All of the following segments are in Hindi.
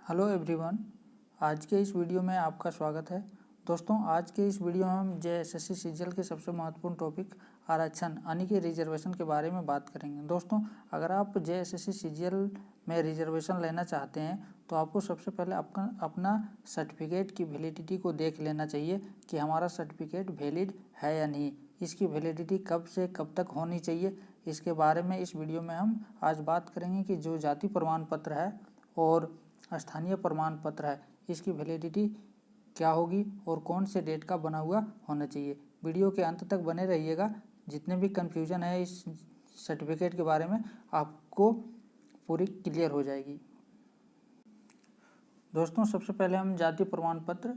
हेलो एवरीवन, आज के इस वीडियो में आपका स्वागत है। दोस्तों, आज के इस वीडियो में हम जेएसएससी सीजीएल के सबसे महत्वपूर्ण टॉपिक आरक्षण यानी कि रिजर्वेशन के बारे में बात करेंगे। दोस्तों, अगर आप जेएसएससी सीजीएल में रिजर्वेशन लेना चाहते हैं तो आपको सबसे पहले अपना सर्टिफिकेट की वैलिडिटी को देख लेना चाहिए कि हमारा सर्टिफिकेट वैलिड है या नहीं। इसकी वैलिडिटी कब से कब तक होनी चाहिए, इसके बारे में इस वीडियो में हम आज बात करेंगे कि जो जाति प्रमाण पत्र है और स्थानीय प्रमाण पत्र है, इसकी वैलिडिटी क्या होगी और कौन से डेट का बना हुआ होना चाहिए। वीडियो के अंत तक बने रहिएगा। जितने भी कन्फ्यूजन है इस सर्टिफिकेट के बारे में आपको पूरी क्लियर हो जाएगी। दोस्तों, सबसे पहले हम जाति प्रमाण पत्र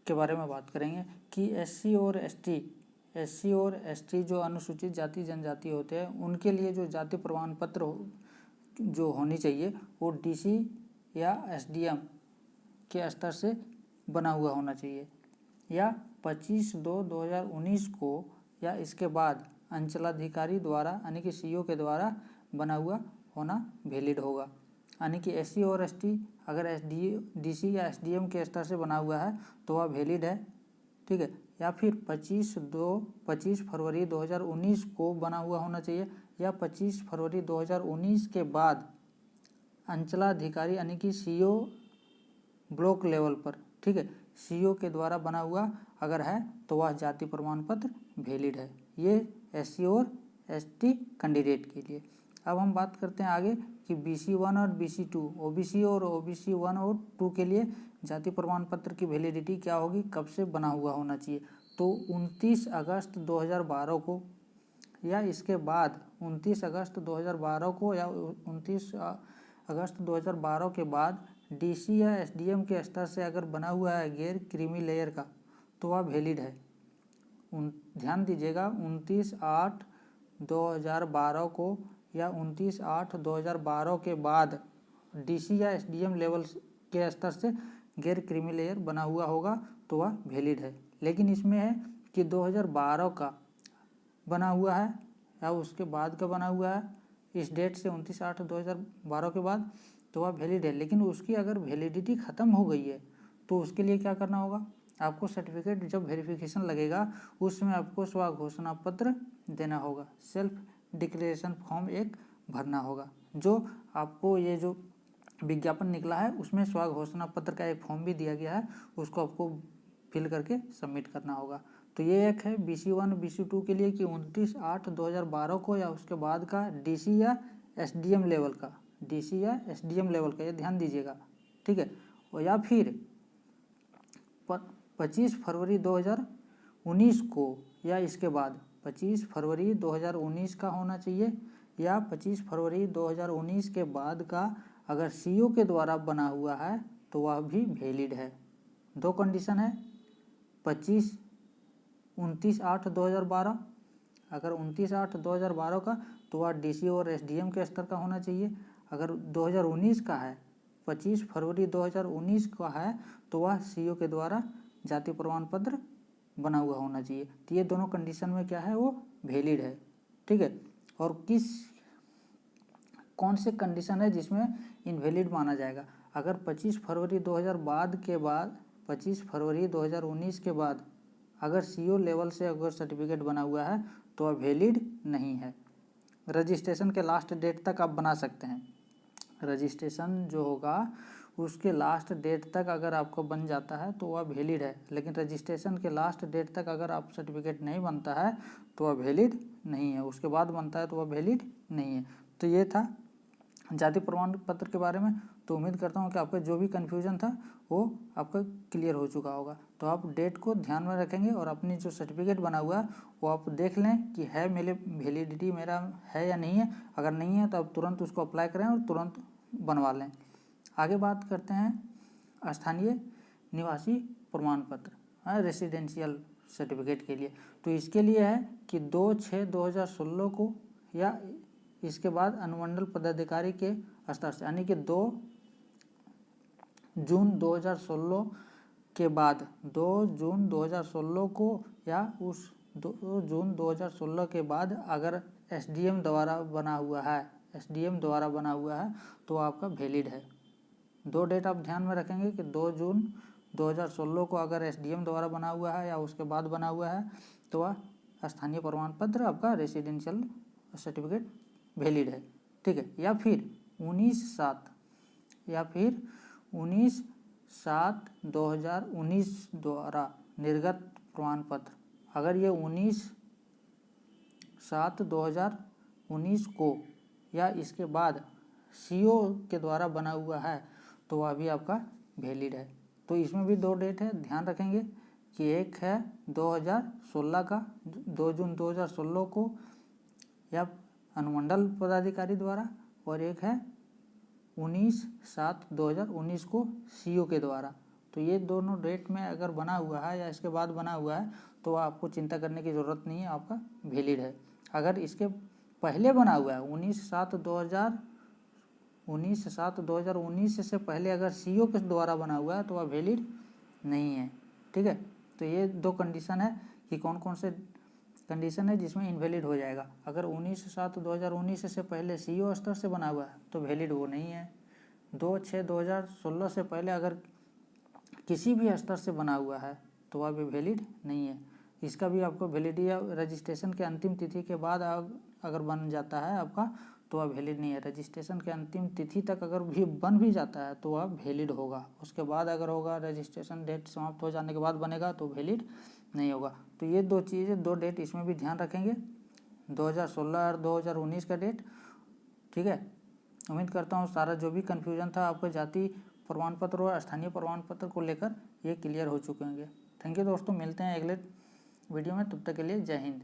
के बारे में बात करेंगे कि एससी और एसटी जो अनुसूचित जाति जनजाति होते हैं उनके लिए जो जाति प्रमाण पत्र जो होनी चाहिए वो डीसी या एसडीएम के स्तर से बना हुआ होना चाहिए या 25/2/2019 को या इसके बाद अंचलाधिकारी द्वारा यानी कि सीओ के द्वारा बना हुआ होना वैलिड होगा। यानी कि एससी और एसटी अगर डीसी या एसडीएम के स्तर से बना हुआ है तो वह वैलिड है, ठीक है। या फिर 25 फरवरी 2019 को बना हुआ होना चाहिए या 25 फरवरी 2019 के बाद अंचलाधिकारी यानी कि सीओ ब्लॉक लेवल पर, ठीक है, सीओ के द्वारा बना हुआ अगर है तो वह जाति प्रमाण पत्र वैलिड है। ये एससी और एसटी कैंडिडेट के लिए। अब हम बात करते हैं आगे कि बीसी 1 और बीसी 2, ओबीसी और ओबीसी 1 और 2 के लिए जाति प्रमाण पत्र की वैलिडिटी क्या होगी, कब से बना हुआ होना चाहिए। तो 29 अगस्त 2012 को या इसके बाद 29 अगस्त 2012 को या 29 अगस्त 2012 के बाद डीसी या एसडीएम के स्तर से अगर बना हुआ है गैर क्रीमी लेयर का तो वह वैलिड है। ध्यान दीजिएगा, 29/8/2012 को या 29/8/2012 के बाद डीसी या एसडीएम लेवल के स्तर से गैर क्रीमी लेयर बना हुआ होगा तो वह वैलिड है। लेकिन इसमें है कि 2012 का बना हुआ है या उसके बाद का बना हुआ है, इस डेट से 29/8/2012 के बाद तो वह वैलिड है। लेकिन उसकी अगर वैलिडिटी ख़त्म हो गई है तो उसके लिए क्या करना होगा, आपको सर्टिफिकेट जब वेरिफिकेशन लगेगा उसमें आपको स्व घोषणा पत्र देना होगा, सेल्फ डिक्लेरेशन फॉर्म एक भरना होगा। जो आपको ये जो विज्ञापन निकला है उसमें स्व घोषणा पत्र का एक फॉर्म भी दिया गया है, उसको आपको फिल करके सबमिट करना होगा। तो ये एक है बीसी 1 बीसी 2 के लिए कि 29/8/2012 को या उसके बाद का डीसी या एसडीएम लेवल का, डीसी या एसडीएम लेवल का, ये ध्यान दीजिएगा, ठीक है। और या फिर 25 फरवरी 2019 को या इसके बाद 25 फरवरी 2019 का होना चाहिए या 25 फरवरी 2019 के बाद का अगर सीओ के द्वारा बना हुआ है तो वह भी वैलिड है। दो कंडीशन है, 29/8/2012, अगर 29/8/2012 का तो वह डीसी और एसडीएम के स्तर का होना चाहिए। अगर 2019 का है, 25 फरवरी 2019 का है तो वह सीओ के द्वारा जाति प्रमाण पत्र बना हुआ होना चाहिए। तो ये दोनों कंडीशन में क्या है, वो वैलिड है, ठीक है। और कौन से कंडीशन है जिसमें इनवैलिड माना जाएगा, अगर 25 फरवरी 2019 के बाद अगर सीओ लेवल से अगर सर्टिफिकेट बना हुआ है तो वह वैलिड नहीं है। रजिस्ट्रेशन के लास्ट डेट तक आप बना सकते हैं, रजिस्ट्रेशन जो होगा उसके लास्ट डेट तक अगर आपको बन जाता है तो वह वैलिड है। लेकिन रजिस्ट्रेशन के लास्ट डेट तक अगर आप सर्टिफिकेट नहीं बनता है तो वह वैलिड नहीं है, उसके बाद बनता है तो वह वैलिड नहीं है। तो ये था जाति प्रमाण पत्र के बारे में। तो उम्मीद करता हूँ कि आपका जो भी कन्फ्यूजन था वो आपका क्लियर हो चुका होगा। तो आप डेट को ध्यान में रखेंगे और अपनी जो सर्टिफिकेट बना हुआ है वो आप देख लें कि है मेरे वैलिडिटी मेरा है या नहीं है। अगर नहीं है तो आप तुरंत उसको अप्लाई करें और तुरंत बनवा लें। आगे बात करते हैं स्थानीय निवासी प्रमाण पत्र, रेसिडेंशियल सर्टिफिकेट के लिए। तो इसके लिए है कि 2/6/2016 को या इसके बाद अनुमंडल पदाधिकारी के स्तर से, यानी कि 2 जून 2016 के बाद 2 जून 2016 को या उस 2 जून 2016 के बाद अगर एसडीएम द्वारा बना हुआ है तो आपका वैलिड है, दो डेट आप ध्यान में रखेंगे कि 2 जून 2016 को अगर एसडीएम द्वारा बना हुआ है या उसके बाद बना हुआ है तो वह स्थानीय प्रमाण पत्र आपका रेसिडेंशियल सर्टिफिकेट वैलिड है, ठीक है। या फिर 19/7/2019 द्वारा निर्गत प्रमाण पत्र, अगर ये 19/7/2019 को या इसके बाद सीओ के द्वारा बना हुआ है तो वह भी आपका वैलिड है। तो इसमें भी दो डेट है, ध्यान रखेंगे कि एक है 2016 का 2 जून 2016 को या अनुमंडल पदाधिकारी द्वारा, और एक है 19/7/2019 को सीओ के द्वारा। तो ये दोनों डेट में अगर बना हुआ है या इसके बाद बना हुआ है तो आपको चिंता करने की ज़रूरत नहीं है, आपका वैलिड है। अगर इसके पहले बना हुआ है 19/7/2019 से पहले अगर सीओ के द्वारा बना हुआ है तो वह वैलिड नहीं है, ठीक है। तो ये दो कंडीशन है कि कौन कौन से कंडीशन है जिसमें इनवैलिड हो जाएगा। अगर 19/7/2019 से पहले सीओ स्तर से बना हुआ है तो वैलिड वो नहीं है। 2/6/2016 से पहले अगर किसी भी स्तर से बना हुआ है तो वह भी वैलिड नहीं है। इसका भी आपको वैलिडिटी या रजिस्ट्रेशन के अंतिम तिथि के बाद अगर बन जाता है आपका तो वह वैलिड नहीं है। रजिस्ट्रेशन के अंतिम तिथि तक अगर भी बन भी जाता है तो वह वैलिड होगा, उसके बाद अगर होगा रजिस्ट्रेशन डेट समाप्त हो जाने के बाद बनेगा तो वैलिड नहीं होगा। तो ये दो चीज़ें, दो डेट इसमें भी ध्यान रखेंगे, 2016 और 2019 का डेट, ठीक है। उम्मीद करता हूँ सारा जो भी कन्फ्यूजन था आपको जाति प्रमाण पत्र और स्थानीय प्रमाण पत्र को लेकर ये क्लियर हो चुके होंगे। थैंक यू दोस्तों, मिलते हैं अगले वीडियो में, तब तक के लिए जय हिंद।